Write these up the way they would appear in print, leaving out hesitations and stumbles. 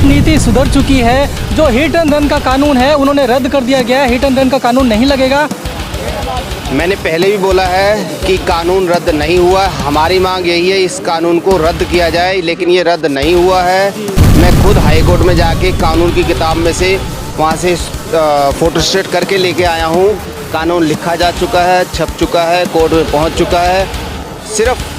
नीति सुधर चुकी है। जो हिट एंड रन का कानून है उन्होंने रद्द कर दिया गया है। हिट एंड रन का कानून नहीं लगेगा। मैंने पहले भी बोला है कि कानून रद्द नहीं हुआ। हमारी मांग यही है इस कानून को रद्द किया जाए, लेकिन ये रद्द नहीं हुआ है। मैं खुद हाई कोर्ट में जाके कानून की किताब में से वहाँ से फोटोस्टेट करके लेके आया हूँ। कानून लिखा जा चुका है, छप चुका है, कोर्ट में पहुँच चुका है। सिर्फ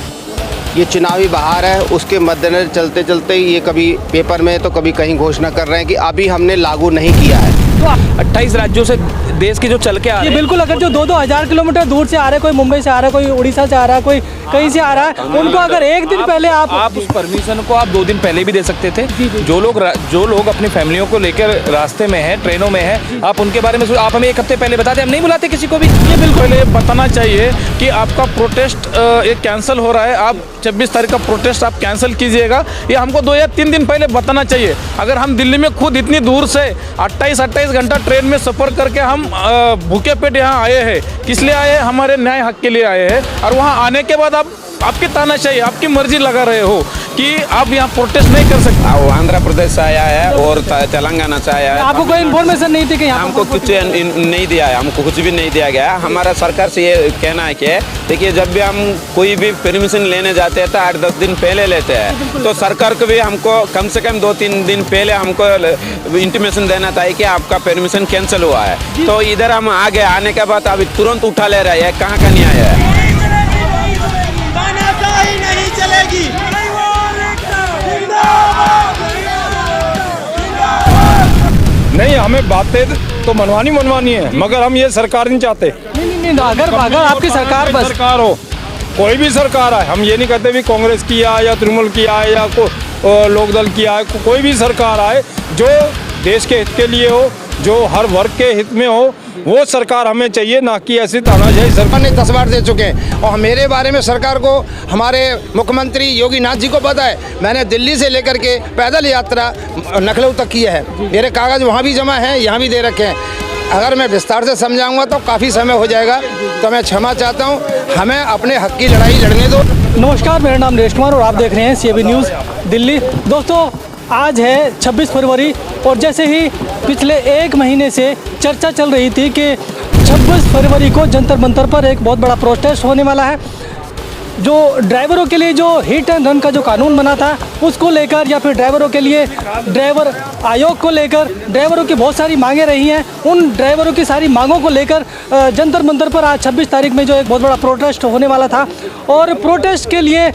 ये चुनावी बहार है, उसके मद्देनजर चलते चलते ये कभी पेपर में तो कभी कहीं घोषणा कर रहे हैं कि अभी हमने लागू नहीं किया है। तो 28 राज्यों से देश के जो चल के आ रहे ये हैं, बिल्कुल अगर जो 2-2 हज़ार किलोमीटर दूर से आ रहे हैं, कोई मुंबई से आ रहा है, कोई उड़ीसा से आ रहा है, कोई कहीं से आ रहा है, उनको अगर एक दिन पहले आप उस परमिशन को आप 2 दिन पहले भी दे सकते थे। जो लोग अपनी फैमिलियों को लेकर रास्ते में हैं, ट्रेनों में हैं, आप उनके बारे में आप हमें 1 हफ्ते पहले बताते, हम नहीं बुलाते किसी को भी। ये बिल्कुल ये बताना चाहिए कि आपका प्रोटेस्ट एक कैंसिल हो रहा है, आप 26 तारीख का प्रोटेस्ट आप कैंसिल कीजिएगा, ये हमको 2 या 3 दिन पहले बताना चाहिए। अगर हम दिल्ली में खुद इतनी दूर से 28 घंटा ट्रेन में सफ़र करके हम भूखे पेट यहाँ आए हैं, किस लिए आए हैं? हमारे न्याय हक के लिए आए हैं। और वहाँ आने के बाद आपकी तानाशाही, आपकी मर्जी लगा रहे हो कि आप यहाँ प्रोटेस्ट नहीं कर सकते। वो आंध्र प्रदेश से आया है और तेलंगाना से आया है। आपको कोई इन्फॉर्मेशन नहीं थी कि यहाँ हमको कुछ नहीं दिया है, हमको कुछ भी नहीं दिया गया। हमारा सरकार से ये कहना है कि देखिए, जब भी हम कोई भी परमिशन लेने जाते हैं तो 8-10 दिन पहले लेते हैं, तो सरकार को भी हमको कम से कम 2-3 दिन पहले हमको इंटीमेशन देना था कि आपका परमिशन कैंसिल हुआ है। तो इधर हम आगे आने के बाद अभी तुरंत उठा ले रहे हैं, कहाँ का न्याय है? नहीं चलेगी। नहीं, हमें बातें तो मनवानी है, मगर हम ये सरकार नहीं चाहते। नहीं, अगर आपकी सरकार हो, कोई भी सरकार है, हम ये नहीं कहते भी कांग्रेस की आए या तृणमूल की आए या लोकदल की आए, कोई भी सरकार आए जो देश के हित के लिए हो, जो हर वर्ग के हित में हो, वो सरकार हमें चाहिए, ना कि ऐसी तानाशाही सरकार। ने 10 बार दे चुके हैं और मेरे बारे में सरकार को, हमारे मुख्यमंत्री योगी नाथ जी को पता है। मैंने दिल्ली से लेकर के पैदल यात्रा लखनऊ तक की है। मेरे कागज़ वहाँ भी जमा हैं, यहाँ भी दे रखे हैं। अगर मैं विस्तार से समझाऊंगा तो काफ़ी समय हो जाएगा, तो मैं क्षमा चाहता हूँ। हमें अपने हक की लड़ाई लड़ने दो। नमस्कार, मेरा नाम नरेश कुमार और आप देख रहे हैं CAB न्यूज़ दिल्ली। दोस्तों, आज है 26 फरवरी और जैसे ही पिछले 1 महीने से चर्चा चल रही थी कि 26 फरवरी को जंतर मंतर पर एक बहुत बड़ा प्रोटेस्ट होने वाला है। जो ड्राइवरों के लिए जो हिट एंड रन का जो कानून बना था उसको लेकर, या फिर ड्राइवरों के लिए ड्राइवर आयोग को लेकर ड्राइवरों की बहुत सारी मांगें रही हैं। उन ड्राइवरों की सारी मांगों को लेकर जंतर मंतर पर आज 26 तारीख में जो एक बहुत बड़ा प्रोटेस्ट होने वाला था, और प्रोटेस्ट के लिए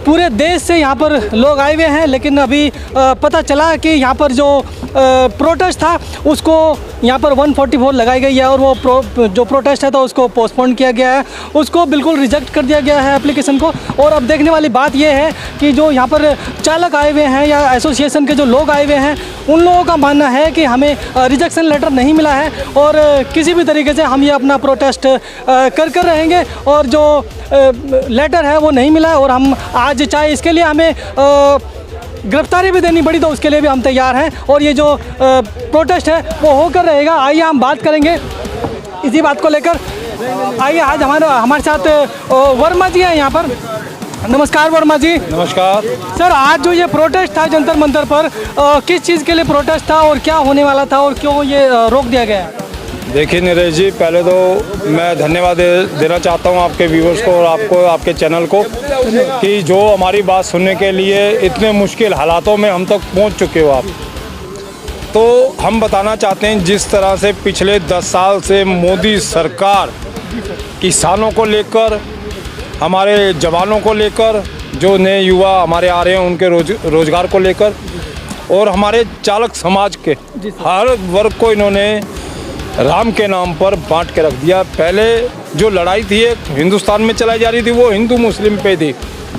पूरे देश से यहाँ पर लोग आए हुए हैं। लेकिन अभी पता चला कि यहाँ पर जो प्रोटेस्ट था उसको यहाँ पर 144 लगाई गई है, और वो जो प्रोटेस्ट है तो उसको पोस्टपोन किया गया है, उसको बिल्कुल रिजेक्ट कर दिया गया है एप्लीकेशन को। और अब देखने वाली बात यह है कि जो यहाँ पर चालक आए हुए हैं या एसोसिएशन के जो लोग आए हुए हैं, उन लोगों का मानना है कि हमें रिजेक्शन लेटर नहीं मिला है और किसी भी तरीके से हम ये अपना प्रोटेस्ट कर रहेंगे, और जो लेटर है वो नहीं मिला है। और हम आज चाहे इसके लिए हमें गिरफ्तारी भी देनी पड़ी तो उसके लिए भी हम तैयार हैं, और ये जो प्रोटेस्ट है वो होकर रहेगा। आइए हम बात करेंगे इसी बात को लेकर। आइए, आज हमारे साथ वर्मा जी हैं यहाँ पर। नमस्कार वर्मा जी। नमस्कार सर, आज जो ये प्रोटेस्ट था जंतर मंतर पर, किस चीज़ के लिए प्रोटेस्ट था और क्या होने वाला था और क्यों ये रोक दिया गया? देखिए नरेश जी, पहले तो मैं धन्यवाद देना चाहता हूं आपके व्यूअर्स को और आपको, आपके चैनल को, कि जो हमारी बात सुनने के लिए इतने मुश्किल हालातों में हम तक पहुंच चुके हो आप। तो हम बताना चाहते हैं, जिस तरह से पिछले 10 साल से मोदी सरकार किसानों को लेकर, हमारे जवानों को लेकर, जो नए युवा हमारे आ रहे हैं उनके रोजगार को लेकर, और हमारे चालक समाज के हर वर्ग को इन्होंने राम के नाम पर बांट के रख दिया। पहले जो लड़ाई थी एक हिंदुस्तान में चलाई जा रही थी, वो हिंदू मुस्लिम पे थी।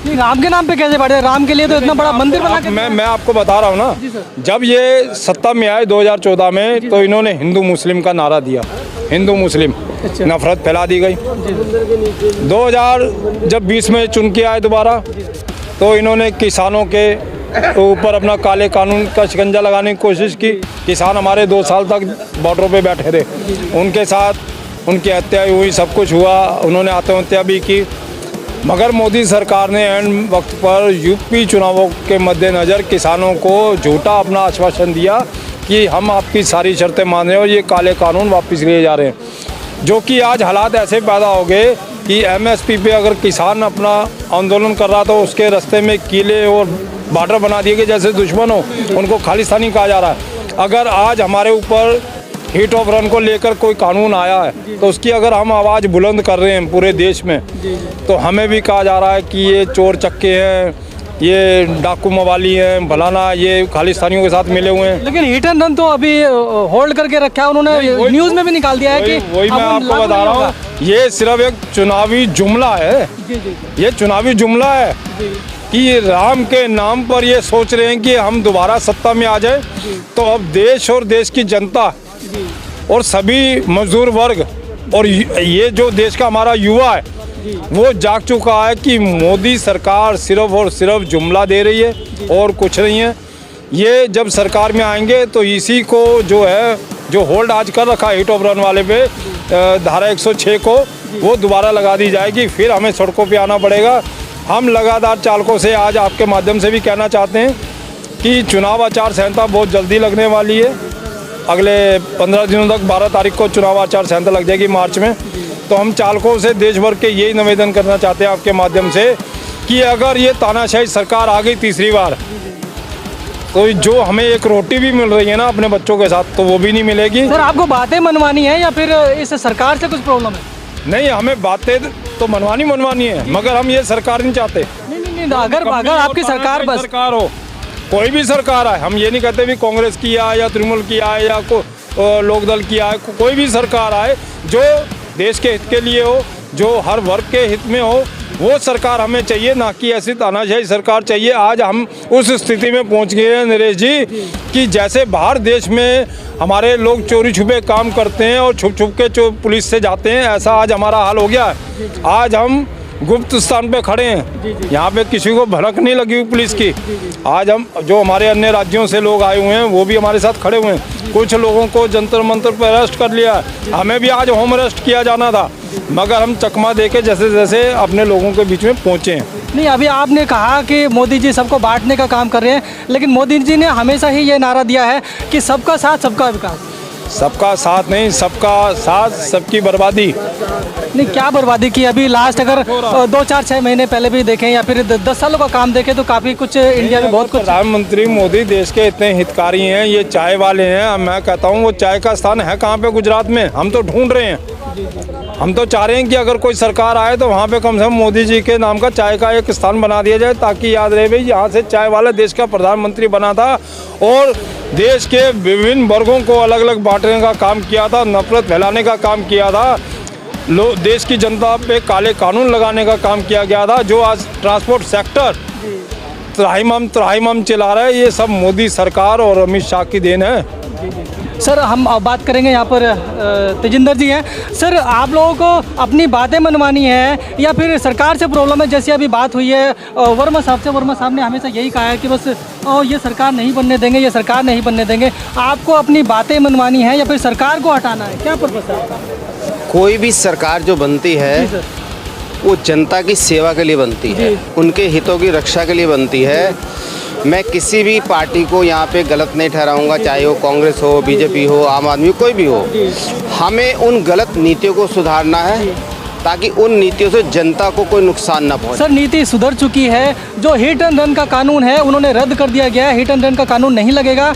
राम के नाम पे कैसे बांटे? राम के लिए तो इतना बड़ा मंदिर बना के। मैं आपको बता रहा हूँ ना, जब ये सत्ता में आए 2014 में, तो इन्होंने हिंदू मुस्लिम का नारा दिया, हिंदू मुस्लिम, नफरत फैला दी गई। 2020 में चुन के आए दोबारा, तो इन्होंने किसानों के ऊपर अपना काले कानून का शिकंजा लगाने की कोशिश की। किसान हमारे 2 साल तक बॉर्डरों पे बैठे थे, उनके साथ उनकी हत्या हुई, सब कुछ हुआ, उन्होंने आत्महत्या भी की। मगर मोदी सरकार ने एंड वक्त पर यूपी चुनावों के मद्देनज़र किसानों को झूठा अपना आश्वासन दिया कि हम आपकी सारी शर्तें मान रहे हैं और ये काले कानून वापस लिए जा रहे हैं, जो कि आज हालात ऐसे पैदा हो गए कि एमएसपी पे अगर किसान अपना आंदोलन कर रहा था उसके रास्ते में किले और बॉर्डर बना दिए गए, जैसे दुश्मन हो उनको खालिस्तानी कहा जा रहा है। अगर आज हमारे ऊपर हीट ऑफ रन को लेकर कोई कानून आया है तो उसकी अगर हम आवाज़ बुलंद कर रहे हैं पूरे देश में, तो हमें भी कहा जा रहा है कि ये चोर चक्के हैं, ये डाकू मवाली हैं, भलाना ये खालिस्तानियों के साथ मिले हुए हैं। लेकिन हिट एंड रन तो अभी होल्ड करके रखा है उन्होंने, न्यूज़ में भी निकाल दिया है कि वही मैं आपको बता रहा हूँ, ये सिर्फ एक चुनावी जुमला है। ये चुनावी जुमला है कि राम के नाम पर ये सोच रहे हैं कि हम दोबारा सत्ता में आ जाए, तो अब देश और देश की जनता और सभी मजदूर वर्ग और ये जो देश का हमारा युवा है वो जाग चुका है कि मोदी सरकार सिर्फ और सिर्फ जुमला दे रही है और कुछ नहीं है। ये जब सरकार में आएंगे तो इसी को जो है, जो होल्ड आज कर रखा है हिट ऑफ रन वाले पे धारा 106 को, वो दोबारा लगा दी जाएगी, फिर हमें सड़कों पे आना पड़ेगा। हम लगातार चालकों से आज आपके माध्यम से भी कहना चाहते हैं कि चुनाव आचार संहिता बहुत जल्दी लगने वाली है। अगले 15 दिनों तक 12 तारीख को चुनाव आचार संहिता लग जाएगी मार्च में। तो हम चालकों से देश भर के यही निवेदन करना चाहते हैं आपके माध्यम से कि अगर ये तानाशाही सरकार आ गई तीसरी बार, तो जो हमें एक रोटी भी मिल रही है ना अपने बच्चों के साथ, तो वो भी नहीं मिलेगी। सर आपको बातें मनवानी है या फिर इस सरकार से कुछ प्रॉब्लम है? नहीं, हमें बातें तो मनवानी है, मगर हम ये सरकार नहीं चाहते। नहीं, अगर आपकी सरकार बस सरकार हो, कोई भी सरकार है, हम ये नहीं कहते भी कांग्रेस की आए या तृणमूल की आए या लोकदल की आए, कोई भी सरकार आए जो देश के हित के लिए हो, जो हर वर्ग के हित में हो, वो सरकार हमें चाहिए, ना कि ऐसी तानाशाही सरकार चाहिए। आज हम उस स्थिति में पहुंच गए हैं नरेश जी कि जैसे बाहर देश में हमारे लोग चोरी छुपे काम करते हैं और छुप छुप के पुलिस से जाते हैं, ऐसा आज हमारा हाल हो गया है। आज हम गुप्त स्थान पे खड़े हैं, यहाँ पे किसी को भड़क नहीं लगी हुई पुलिस की। आज हम जो हमारे अन्य राज्यों से लोग आए हुए हैं वो भी हमारे साथ खड़े हुए हैं। कुछ लोगों को जंतर मंतर पर अरेस्ट कर लिया, हमें भी आज होम अरेस्ट किया जाना था, मगर हम चकमा दे के जैसे जैसे अपने लोगों के बीच में पहुँचे हैं। नहीं, अभी आपने कहा कि मोदी जी सबको बांटने का काम कर रहे हैं, लेकिन मोदी जी ने हमेशा ही ये नारा दिया है कि सबका साथ सबका विकास। सबका साथ नहीं, सबका साथ सबकी बर्बादी। नहीं, क्या बर्बादी की? अभी लास्ट अगर 2-4-6 महीने पहले भी देखें या फिर 10 सालों का काम देखें तो काफ़ी कुछ इंडिया में बहुत कुछ। प्रधानमंत्री मोदी देश के इतने हितकारी हैं, ये चाय वाले हैं, मैं कहता हूँ वो चाय का स्थान है कहाँ पे गुजरात में? हम तो ढूंढ रहे हैं, हम तो चाह रहे हैं कि अगर कोई सरकार आए तो वहाँ पे कम से कम मोदी जी के नाम का चाय का एक स्थान बना दिया जाए, ताकि याद रहे भाई यहाँ से चाय वाला देश का प्रधानमंत्री बना था और देश के विभिन्न वर्गों को अलग अलग बांटने का काम किया था, नफरत फैलाने का काम किया था, देश की जनता पे काले कानून लगाने का काम किया गया था। जो आज ट्रांसपोर्ट सेक्टर त्राहिमाम चला रहा है, ये सब मोदी सरकार और अमित शाह की देन है। सर हम अब बात करेंगे, यहाँ पर तेजिंदर जी हैं। सर आप लोगों को अपनी बातें मनवानी है या फिर सरकार से प्रॉब्लम है? जैसे अभी बात हुई है वर्मा साहब से, वर्मा साहब ने हमेशा यही कहा है कि बस ये सरकार नहीं बनने देंगे, ये सरकार नहीं बनने देंगे। आपको अपनी बातें मनवानी है या फिर सरकार को हटाना है? क्या पर्पस है आपका? कोई भी सरकार जो बनती है वो जनता की सेवा के लिए बनती है, उनके हितों की रक्षा के लिए बनती है। मैं किसी भी पार्टी को यहाँ पे गलत नहीं ठहराऊंगा, चाहे वो कांग्रेस हो, बीजेपी हो, आम आदमी, कोई भी हो। हमें उन गलत नीतियों को सुधारना है ताकि उन नीतियों से जनता को कोई नुकसान ना पहुंचे। सर नीति सुधर चुकी है, जो हिट एंड रन का कानून है उन्होंने रद्द कर दिया गया है, हिट एंड रन का कानून नहीं लगेगा।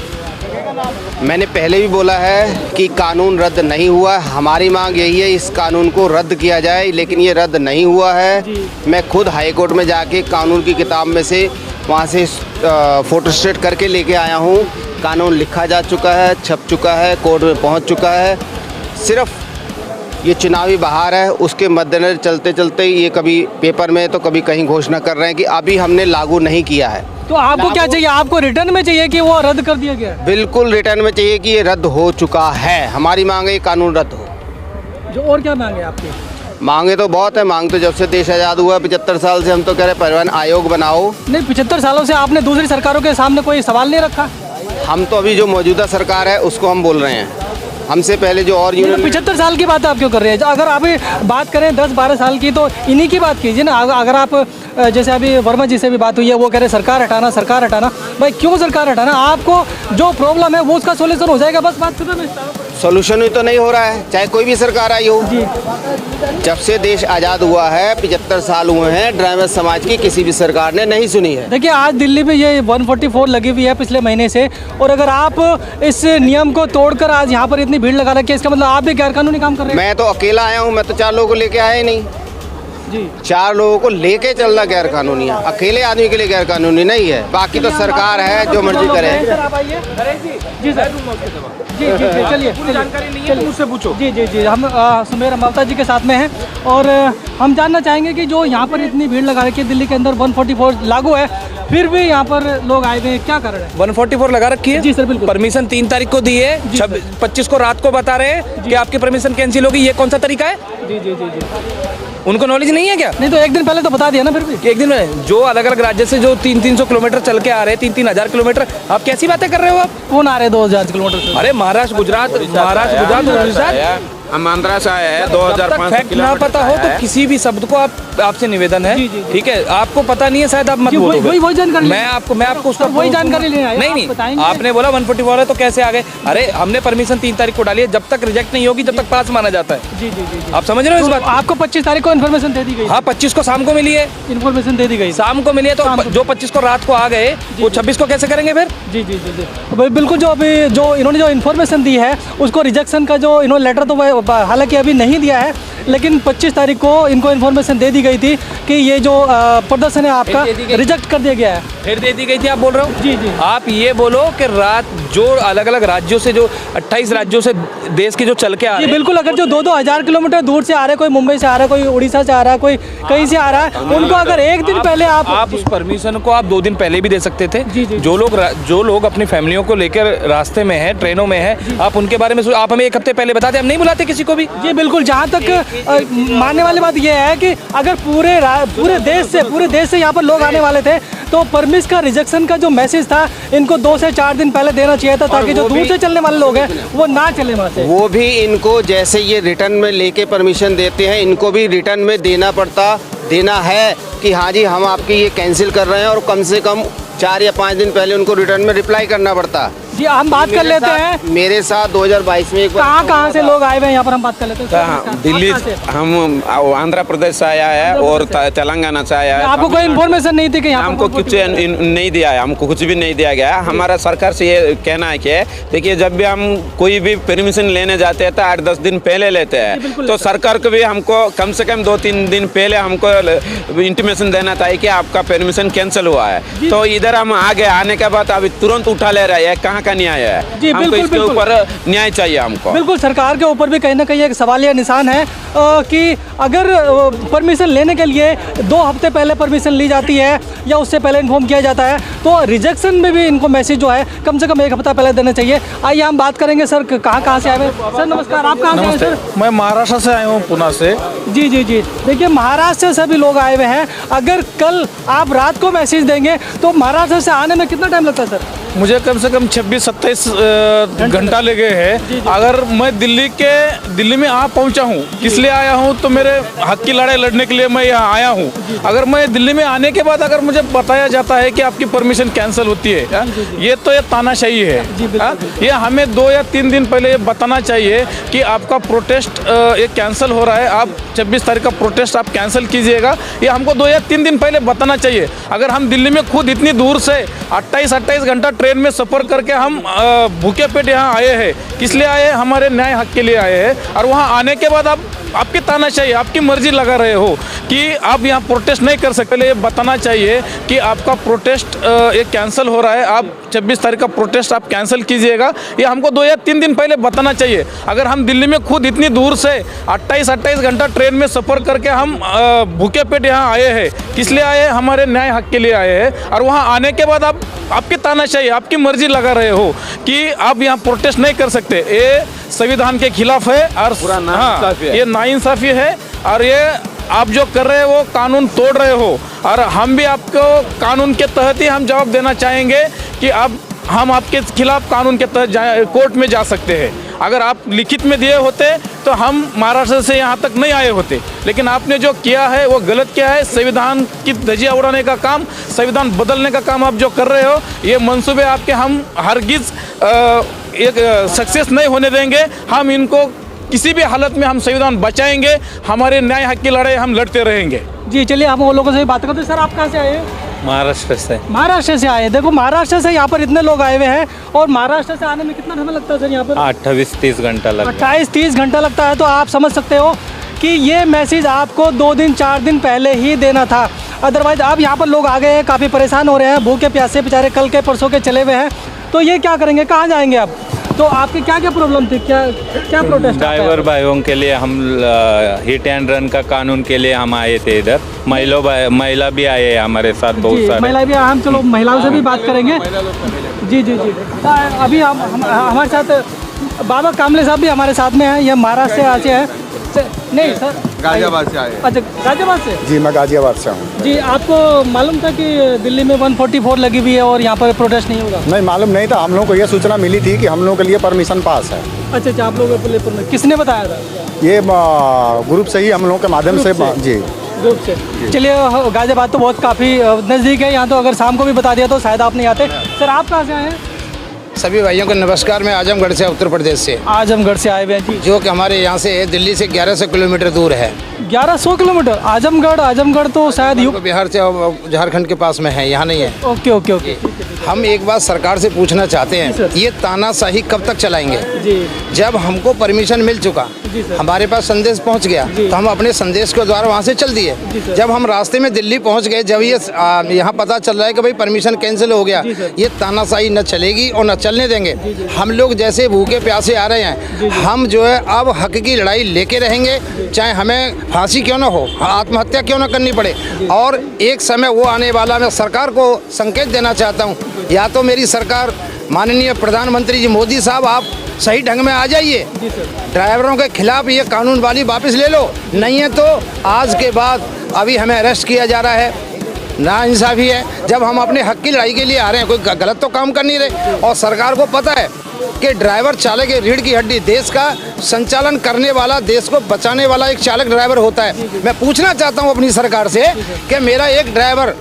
मैंने पहले भी बोला है कि कानून रद्द नहीं हुआ, हमारी मांग यही है इस कानून को रद्द किया जाए, लेकिन ये रद्द नहीं हुआ है। मैं खुद हाई कोर्ट में जाके कानून की किताब में से वहाँ से फोटोस्टेट करके लेके आया हूँ। कानून लिखा जा चुका है, छप चुका है, कोर्ट में पहुँच चुका है। सिर्फ ये चुनावी बहार है, उसके मद्देनजर चलते चलते ये कभी पेपर में तो कभी कहीं घोषणा कर रहे हैं कि अभी हमने लागू नहीं किया है। तो आपको क्या चाहिए? आपको रिटर्न में चाहिए कि वो रद्द कर दिया गया है? बिल्कुल रिटर्न में चाहिए कि ये रद्द हो चुका है। हमारी मांग है ये कानून रद्द हो। जो और क्या मांगे आपकी? मांगे तो बहुत है, मांग तो जब से देश आज़ाद हुआ 75 साल से हम तो कह रहे परिवहन आयोग बनाओ। नहीं, 75 सालों से आपने दूसरी सरकारों के सामने कोई सवाल नहीं रखा? हम तो अभी जो मौजूदा सरकार है उसको हम बोल रहे हैं। हमसे पहले जो और ये तो यूनियन 75 साल की बात आप क्यों कर रहे हैं? अगर आप बात करें 10-12 साल की तो इन्हीं की बात कीजिए ना। अगर आप जैसे अभी वर्मा जी से भी बात हुई है, वो कह रहे सरकार हटाना। भाई क्यों सरकार हटाना? आपको जो प्रॉब्लम है वो उसका सोल्यूशन हो जाएगा, बस बात खत्म है। सोल्यूशन ही तो नहीं हो रहा है, चाहे कोई भी सरकार आई हो। जब से देश आज़ाद हुआ है 75 साल हुए हैं, ड्राइवर समाज की किसी भी सरकार ने नहीं सुनी है। देखिए आज दिल्ली में ये 144 लगी हुई है पिछले महीने से, और अगर आप इस नियम को तोड़कर आज यहाँ पर इतनी भीड़ लगा रखी है, इसका मतलब आप भी गैरकानूनी काम कर रहे हैं। मैं तो अकेला आया हूँ, मैं तो 4 लोगों को लेके आया ही नहीं। जी 4 लोगों को लेके चलना गैर कानूनी है, अकेले आदमी के लिए गैर कानूनी नहीं है। बाकी तो सरकार है, जो मर्जी करे। सर आप आइए। जी सर, जी चलिए जानकारी नहीं है तो मुझसे पूछो। जी हम सुमेर ममता जी के साथ में हैं, और हम जानना चाहेंगे कि जो यहाँ पर इतनी भीड़ लगा रखी है, दिल्ली के अंदर 144 लागू है, फिर भी यहाँ पर लोग आए हुए हैं, क्या कारण है? 144 लगा रखी है जी सर, बिल्कुल। परमिशन 3 तारीख को दी है, 25 को रात को बता रहे हैं कि आपकी परमिशन कैंसिल होगी। ये कौन सा तरीका है? जी उनको नॉलेज नहीं है क्या? नहीं तो एक दिन पहले तो बता दिया ना फिर भी। कि एक दिन में जो अलग अलग राज्य से जो 300 किलोमीटर चल के आ रहे हैं, 3,000 किलोमीटर, आप कैसी बातें कर रहे हो? आप कौन आ रहे हैं 2000 किलोमीटर से? अरे महाराष्ट्र गुजरात उड़ीसा। हम आंध्रा से आए हैं जब तक 2500 फैक्ट ना पता हो तो किसी भी शब्द को आपसे निवेदन है, ठीक है? आपको पता नहीं है शायद, आप मत बोलो। वही जानकारी मैं आपको उसका वही जानकारी लेना है। नहीं आप बताएंगे। आपने बोला 144 है तो कैसे आ गए? अरे हमने परमिशन 3 तारीख को डाली है, जब तक रिजेक्ट नहीं होगी जब तक पास माना जाता है। जी आप समझ रहे हो इस बात? आपको 25 तारीख को इन्फॉर्मेशन दे दी गई? हाँ 25 को शाम को मिली है, इन्फॉर्मेशन दे दी गई शाम को मिली है, तो जो 25 को रात को आ गए वो 26 को कैसे करेंगे फिर? जी बिल्कुल। जो अभी जो इन्होंने जो इन्फॉर्मेशन दी है उसको रिजेक्शन का जो इन्होंने लेटर तो हालांकि अभी नहीं दिया है, लेकिन 25 तारीख को इनको इन्फॉर्मेशन दे दी गई थी कि ये जो प्रदर्शन है आपका रिजेक्ट कर दिया गया है। फिर दे दी गई थी, आप बोल रहे हो? जी आप ये बोलो कि रात जो अलग अलग राज्यों से, जो 28 राज्यों से देश के जो चल के आ रहे जी हैं, बिल्कुल। अगर जो 2,000 किलोमीटर दूर से आ रहे हैं, कोई मुंबई से आ रहा है, कोई उड़ीसा से आ रहा है, कोई कहीं से आ रहा है, उनको अगर एक दिन पहले आप उस परमिशन को आप 2 दिन पहले भी दे सकते थे। जी। जो लोग अपनी फैमिलियों को लेकर रास्ते में हैं, ट्रेनों में हैं, आप उनके बारे में आप हमें 1 हफ्ते पहले बताते, हम नहीं बुलाते किसी को भी। जी बिल्कुल। जहाँ तक मानने वाली बात यह है कि अगर पूरे देश से यहाँ पर लोग आने वाले थे तो परमिशन का रिजेक्शन का जो मैसेज था इनको 2 से 4 दिन पहले देना चाहिए था, ताकि जो दूर से चलने वाले लोग हैं वो ना चले वहाँ से। वो भी इनको जैसे ये रिटर्न में लेके परमिशन देते हैं, इनको भी रिटर्न में देना है कि हाँ जी हम आपकी ये कैंसिल कर रहे हैं, और कम से कम 4 या 5 दिन पहले उनको रिटर्न में रिप्लाई करना पड़ता। जी हम बात कर लेते हैं। मेरे साथ 2022 में एक बार कहाँ से लोग आए हुए हैं यहाँ पर, हम बात कर लेते हैं। हाँ, दिल्ली, हम आंध्र प्रदेश से आया है और तेलंगाना से आया है। आपको कोई इन्फॉर्मेशन नहीं थी कि यहाँ हमको कुछ नहीं दिया है, हमको कुछ भी नहीं दिया गया। हमारा सरकार से ये कहना है कि देखिए जब भी हम कोई भी परमिशन लेने जाते हैं तो 8-10 दिन पहले लेते हैं, तो सरकार को भी हमको कम से कम 2-3 दिन पहले हमको इंटीमेशन देना था कि आपका परमिशन कैंसिल हुआ है। तो इधर हम आने के बाद अभी तुरंत उठा ले रहे हैं, कहाँ का न्याय है? जी, हमको बिल्कुल, इसके ऊपर न्याय चाहिए हमको। बिल्कुल। सरकार के ऊपर भी कहीं ना कहीं एक सवालिया निशान है कि अगर परमिशन लेने के लिए 2 हफ्ते पहले परमिशन ली जाती है या उससे पहले इन्फॉर्म किया जाता है, तो रिजेक्शन में भी इनको मैसेज जो है कम से कम 1 हफ्ता पहले देना चाहिए। आइए हम बात करेंगे सर, कहाँ से आए हैं? सर नमस्कार, आप कहाँ से आए सर? मैं महाराष्ट्र से आया हूँ, पुणे से। जी देखिए महाराष्ट्र से सभी लोग आए हुए हैं। अगर कल आप रात को मैसेज देंगे तो महाराष्ट्र से आने में कितना टाइम लगता है सर? मुझे कम से कम 26-27 घंटा लगे हैं। अगर मैं दिल्ली में आ पहुंचा हूं, किस लिए आया हूं? तो मेरे हक की लड़ाई लड़ने के लिए मैं यहाँ आया हूं। अगर मैं दिल्ली में आने के बाद अगर मुझे बताया जाता है कि आपकी परमिशन कैंसिल होती है, ये तो ये तानाशाही है। ये हमें 2 या 3 दिन पहले ये बताना चाहिए कि आपका प्रोटेस्ट ये कैंसिल हो रहा है, आप 26 तारीख का प्रोटेस्ट आप कैंसिल कीजिएगा। ये हमको 2 या 3 दिन पहले बताना चाहिए। अगर हम दिल्ली में खुद इतनी दूर से 28 घंटा ट्रेन में सफ़र करके हम भूखे पेट यहाँ आए हैं, किस लिए आए हैं? हमारे न्याय हक के लिए आए हैं। और वहाँ आने के बाद आपकी तानाशाही, आपकी मर्जी लगा रहे हो कि आप यहाँ प्रोटेस्ट नहीं कर सकते। ये बताना चाहिए कि आपका प्रोटेस्ट ये कैंसिल हो रहा है, आप 26 तारीख का प्रोटेस्ट आप कैंसिल कीजिएगा। ये हमको 2 या 3 दिन पहले बताना चाहिए। अगर हम दिल्ली में खुद इतनी दूर से 28 घंटा ट्रेन में सफ़र करके हम भूखे पेट यहाँ आए हैं, किस लिए आए हैं? हमारे न्याय हक के लिए आए हैं। और वहाँ आने के बाद आपकी तानाशाही, आपकी मर्जी लगा रहे हो कि आप यहाँ प्रोटेस्ट नहीं कर सकते। ये संविधान के खिलाफ है और हाँ, ये नाइंसाफ़ी है। और ये आप जो कर रहे हो वो कानून तोड़ रहे हो, और हम भी आपको कानून के तहत ही हम जवाब देना चाहेंगे कि हम आपके खिलाफ कानून के तहत कोर्ट में जा सकते हैं। अगर आप लिखित में दिए होते तो हम महाराष्ट्र से यहाँ तक नहीं आए होते, लेकिन आपने जो किया है वो गलत किया है। संविधान की धज्जियाँ उड़ाने का काम, संविधान बदलने का काम आप जो कर रहे हो, ये मंसूबे आपके हम हरगिज़ एक सक्सेस नहीं होने देंगे। हम इनको किसी भी हालत में हम संविधान बचाएंगे, हमारे न्याय हक की लड़ाई हम लड़ते रहेंगे। जी चलिए, हम वो लोगों से भी बात करते हैं। सर आप कहाँ से आए हैं? महाराष्ट्र से। महाराष्ट्र से आए हैं। देखो महाराष्ट्र से यहाँ पर इतने लोग आए हुए हैं, और महाराष्ट्र से आने में कितना समय लगता है सर यहाँ पर? 28-30 घंटा लगता है। 28-30 घंटा लगता है। तो आप समझ सकते हो कि ये मैसेज आपको 2 दिन 4 दिन पहले ही देना था। अदरवाइज अब यहाँ पर लोग आ गए हैं, काफ़ी परेशान हो रहे हैं, भूखे प्यासे बेचारे कल के परसों के चले हुए हैं। तो ये क्या करेंगे, कहाँ जाएंगे अब? तो आपकी क्या क्या प्रॉब्लम थी, क्या क्या प्रोटेस्ट? ड्राइवर भाइयों के लिए हम हिट एंड रन का कानून के लिए हम आए थे इधर। महिला भी आए हैं हमारे साथ, बहुत सारे महिला भी। हम चलो महिलाओं से भी बात करेंगे। जी जी जी। अभी हम हमारे साथ बाबा कामले साहब भी हमारे साथ में हैं। ये महाराष्ट्र से आए हैं। नहीं सर, गाजियाबाद से आए। अच्छा, गाजियाबाद से? जी मैं गाजियाबाद से हूँ। जी, आपको मालूम था कि दिल्ली में 144 लगी हुई है और यहाँ पर प्रोटेस्ट नहीं होगा? नहीं मालूम नहीं था, हम लोगों को ये सूचना मिली थी कि हम लोगों के लिए परमिशन पास है। अच्छा अच्छा, आप लोगों को किसने बताया था? ये ग्रुप से ही, हम लोगों के माध्यम से। जी ग्रुप से। चलिए, गाजियाबाद तो बहुत काफ़ी नज़दीक है यहाँ, तो अगर शाम को भी बता दिया तो शायद आप नहीं आते। सर आप कहाँ से आए हैं? सभी भाइयों को नमस्कार। मैं आजमगढ़ से, उत्तर प्रदेश से। आजमगढ़ से आए हुए हैं जी। जो कि हमारे यहाँ से दिल्ली से 1100 किलोमीटर दूर है। 1100 किलोमीटर? आजमगढ़ तो शायद बिहार से और झारखंड के पास में है, यहाँ नहीं है। Okay okay okay. हम एक बात सरकार से पूछना चाहते हैं, ये तानाशाही कब तक चलाएंगे? जी। जब हमको परमिशन मिल चुका, हमारे पास संदेश पहुंच गया, तो हम अपने संदेश के द्वारा वहां से चल दिए। जब हम रास्ते में दिल्ली पहुंच गए, जब ये यहाँ पता चल रहा है कि भाई परमिशन कैंसिल हो गया, ये तानाशाही न चलेगी और न चलने देंगे। हम लोग जैसे भूखे प्यासे आ रहे हैं, हम जो है अब हक की लड़ाई लेके रहेंगे, चाहे हमें फांसी क्यों ना हो, आत्महत्या क्यों ना करनी पड़े। और एक समय वो आने वाला, मैं सरकार को संकेत देना चाहता हूँ, या तो मेरी सरकार, माननीय प्रधानमंत्री जी मोदी साहब, आप सही ढंग में आ जाइए, ड्राइवरों के खिलाफ ये कानून वाली वापस ले लो। नहीं है तो आज के बाद अभी हमें अरेस्ट किया जा रहा है, नाइंसाफ़ी है। जब हम अपने हक की लड़ाई के लिए आ रहे हैं, कोई गलत तो काम कर नहीं रहे। और सरकार को पता है कि ड्राइवर चालक है रीढ़ की हड्डी, देश का संचालन करने वाला, देश को बचाने वाला एक चालक ड्राइवर होता है। मैं पूछना चाहता हूँ अपनी सरकार से कि मेरा एक ड्राइवर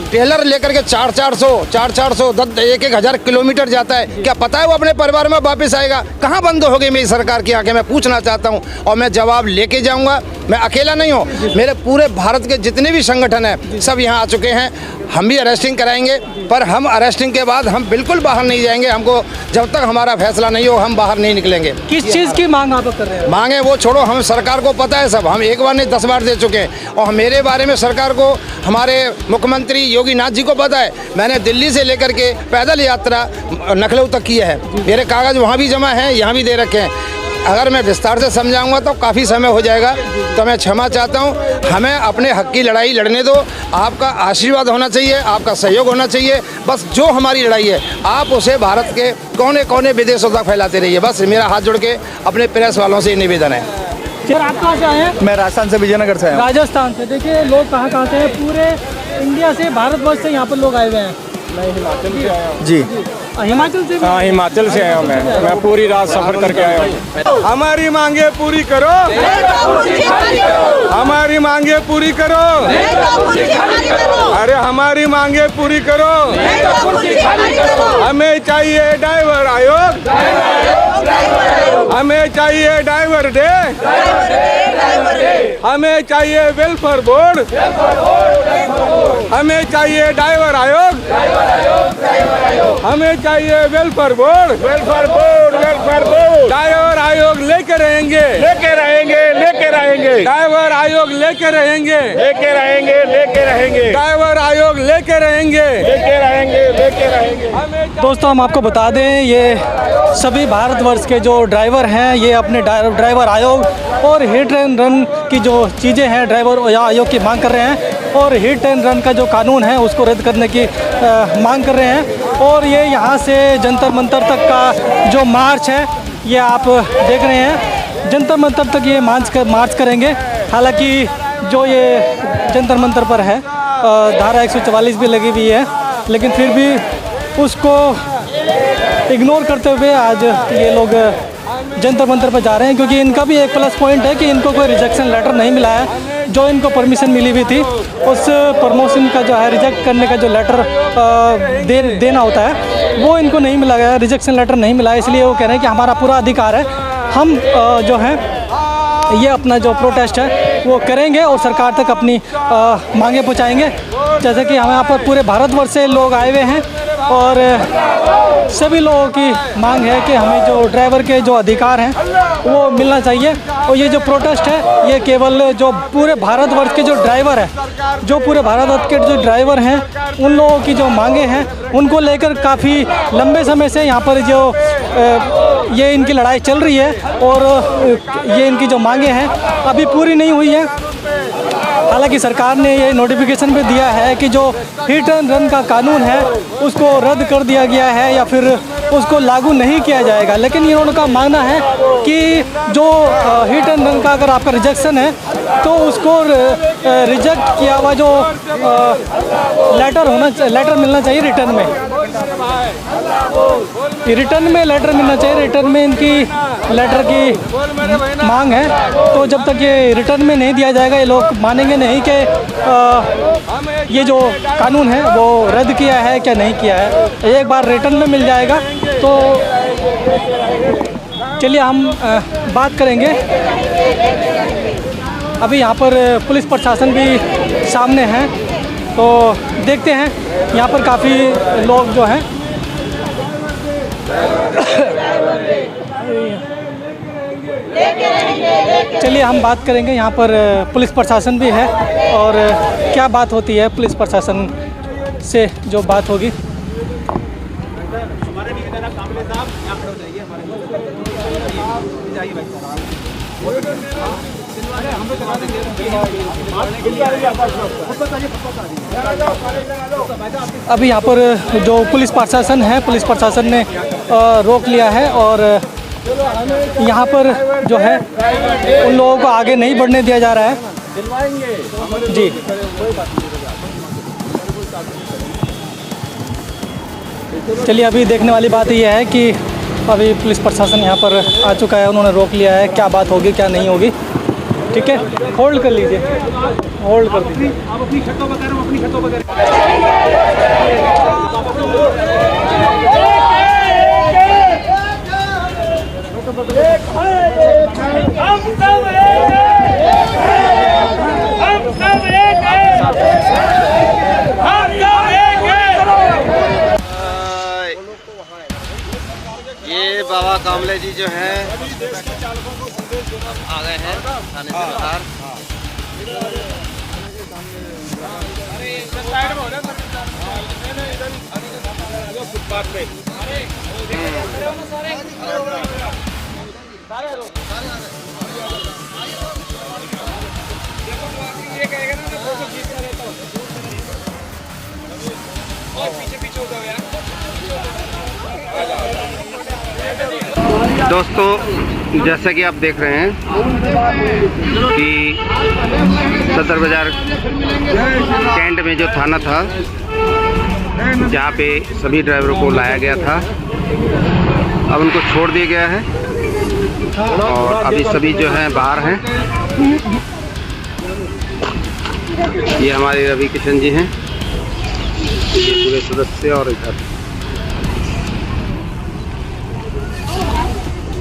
ट्रेलर लेकर के 400 एक हज़ार किलोमीटर जाता है, क्या पता है वो अपने परिवार में वापस आएगा? कहाँ बंद हो गई मेरी सरकार की आंखें? मैं पूछना चाहता हूँ और मैं जवाब लेके जाऊँगा। मैं अकेला नहीं हूँ, मेरे पूरे भारत के जितने भी संगठन हैं सब यहाँ आ चुके हैं। हम भी अरेस्टिंग कराएंगे, पर हम अरेस्टिंग के बाद हम बिल्कुल बाहर नहीं जाएंगे। हमको जब तक हमारा फैसला नहीं हो, हम बाहर नहीं निकलेंगे। किस चीज़ की मांग आप कर रहे हैं? मांगे वो छोड़ो, हम सरकार को पता है सब, हम एक बार नहीं 10 बार दे चुके हैं। और मेरे बारे में सरकार को, हमारे मुख्यमंत्री योगी नाथ जी को पता है, मैंने दिल्ली से लेकर के पैदल यात्रा लखनऊ तक की है। मेरे कागज़ वहाँ भी जमा हैं, यहाँ भी दे रखे हैं। अगर मैं विस्तार से समझाऊंगा तो काफ़ी समय हो जाएगा, तो मैं क्षमा चाहता हूं। हमें अपने हक की लड़ाई लड़ने दो। आपका आशीर्वाद होना चाहिए, आपका सहयोग होना चाहिए। बस जो हमारी लड़ाई है, आप उसे भारत के कोने कोने विदेशों तक फैलाते रहिए। बस मेरा हाथ जोड़ के अपने प्रेस वालों से निवेदन है। सर आप कहाँ से आए हैं? मैं राजस्थान से, विजयनगर से आया हूँ। राजस्थान से। देखिए लोग कहाँ कहाँ से हैं, पूरे इंडिया से, भारतवर्ष से यहाँ पर लोग आए हुए हैं। मैं हिमाचल से आया हूँ। जी हिमाचल से? हाँ, हिमाचल से आया हूँ मैं पूरी रात सफर करके आया हूँ। हमारी मांगे पूरी करो, हमारी मांगे पूरी करो, अरे हमारी मांगे पूरी करो। हमें चाहिए ड्राइवर आयोग, हमें चाहिए ड्राइवर डे, हमें चाहिए वेलफेयर बोर्ड, हमें चाहिए ड्राइवर आयोग, हमें चाहिए welfare board, welfare board. Driver आयोग लेके रहेंगे, लेके रहेंगे। ड्राइवर आयोग लेके रहेंगे, लेके रहेंगे। ड्राइवर आयोग लेके रहेंगे। दोस्तों हम आपको बता दें, ये सभी भारतवर्ष के जो ड्राइवर हैं, ये अपने ड्राइवर आयोग और हिट एंड रन की जो चीज़ें हैं, ड्राइवर आयोग की मांग कर रहे हैं। और हिट एंड रन का जो कानून है उसको रद्द करने की मांग कर रहे हैं। और ये यहाँ से जंतर मंतर तक का जो मार्च है, ये आप देख रहे हैं, जंतर मंतर तक ये मार्च करेंगे। हालांकि जो ये जंतर मंतर पर है, धारा 144 भी लगी हुई है, लेकिन फिर भी उसको इग्नोर करते हुए आज ये लोग जंतर मंतर पर जा रहे हैं, क्योंकि इनका भी एक प्लस पॉइंट है कि इनको कोई रिजेक्शन लेटर नहीं मिला है। जो इनको परमिशन मिली हुई थी उस प्रमोशन का जो है रिजेक्ट करने का जो लेटर देना होता है वो इनको नहीं मिला गया, रिजेक्शन लेटर नहीं मिला है। इसलिए वो कह रहे हैं कि हमारा पूरा अधिकार है, हम जो है ये अपना जो प्रोटेस्ट है वो करेंगे और सरकार तक अपनी मांगे पहुंचाएंगे। जैसे कि हम यहाँ पर पूरे भारतवर्ष से लोग आए हुए हैं और सभी लोगों की मांग है कि हमें जो ड्राइवर के जो अधिकार हैं वो मिलना चाहिए। और ये जो प्रोटेस्ट है ये केवल जो पूरे भारतवर्ष के जो ड्राइवर है, जो पूरे भारतवर्ष के जो ड्राइवर हैं उन लोगों की जो मांगे हैं उनको लेकर काफ़ी लंबे समय से यहाँ पर जो ये इनकी लड़ाई चल रही है और ये इनकी जो मांगे हैं अभी पूरी नहीं हुई है। हालांकि सरकार ने ये नोटिफिकेशन भी दिया है कि जो हिट एंड रन का कानून है उसको रद्द कर दिया गया है या फिर उसको लागू नहीं किया जाएगा, लेकिन इन्होंने मानना है कि जो हिट एंड रन का अगर आपका रिजेक्शन है तो उसको रिजेक्ट किया हुआ जो लेटर मिलना चाहिए रिटर्न में, लेटर मिलना चाहिए। रिटर्न में इनकी लेटर की मांग है, तो जब तक ये रिटर्न में नहीं दिया जाएगा ये लोग मानेंगे नहीं कि ये जो कानून है वो रद्द किया है क्या नहीं किया है। एक बार रिटर्न में मिल जाएगा तो चलिए हम बात करेंगे। अभी यहाँ पर पुलिस प्रशासन भी सामने है तो देखते हैं यहाँ पर काफ़ी लोग जो हैं चलिए हम बात करेंगे। यहाँ पर पुलिस प्रशासन भी है और क्या बात होती है पुलिस प्रशासन से जो बात होगी। अभी यहाँ पर जो पुलिस प्रशासन है, पुलिस प्रशासन ने रोक लिया है और यहाँ पर जो है उन लोगों को आगे नहीं बढ़ने दिया जा रहा है जी। चलिए अभी देखने वाली बात यह है कि अभी पुलिस प्रशासन यहाँ पर आ चुका है, उन्होंने रोक लिया है, क्या बात होगी क्या नहीं होगी। ठीक है, होल्ड कर लीजिए, होल्ड कर दीजिए। आप अपनी खतों वगैरह अपनी खतों वगैरह ये बाबा कामले जी जो हैं आ गए हैं थाने से बाहर। दोस्तों जैसा कि आप देख रहे हैं कि सदर बाज़ार कैंट में जो थाना था जहाँ पे सभी ड्राइवरों को लाया गया था अब उनको छोड़ दिया गया है और अभी सभी जो हैं बाहर हैं। ये हमारे रवि किशन जी हैं, ये पूरे सदस्य। और इधर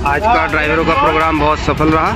आज का ड्राइवरों का प्रोग्राम बहुत सफल रहा।